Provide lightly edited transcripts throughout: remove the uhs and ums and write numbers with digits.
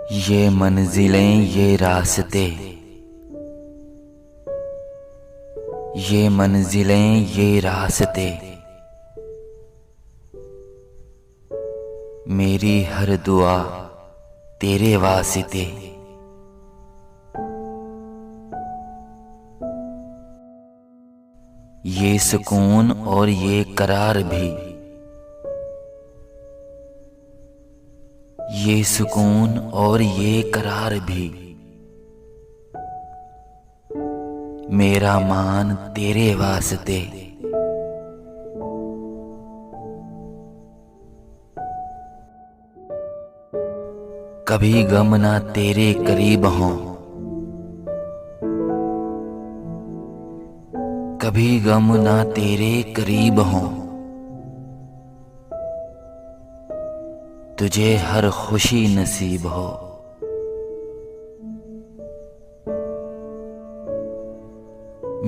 ये मंजिलें ये रास्ते, ये मंजिलें ये रास्ते, मेरी हर दुआ तेरे वास्ते। ये सुकून और ये करार भी, ये सुकून और ये करार भी, मेरा मान तेरे वास्ते। कभी गम ना तेरे करीब हों, कभी गम ना तेरे करीब हों, तुझे हर खुशी नसीब हो।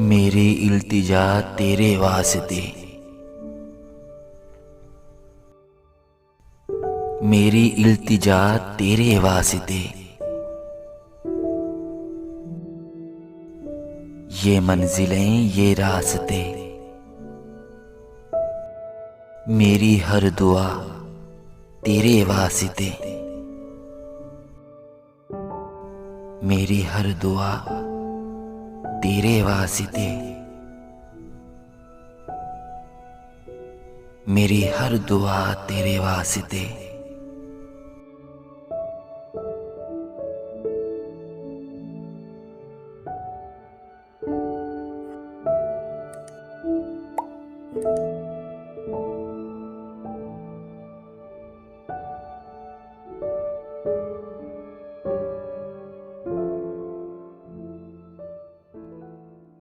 मेरी इल्तिजा तेरे वास्ते, मेरी इल्तिजा तेरे वास्ते। ये मंजिलें ये रास्ते, मेरी हर दुआ तेरे वास्ते, मेरी हर दुआ तेरे वास्ते, मेरी हर दुआ तेरे वास्ते।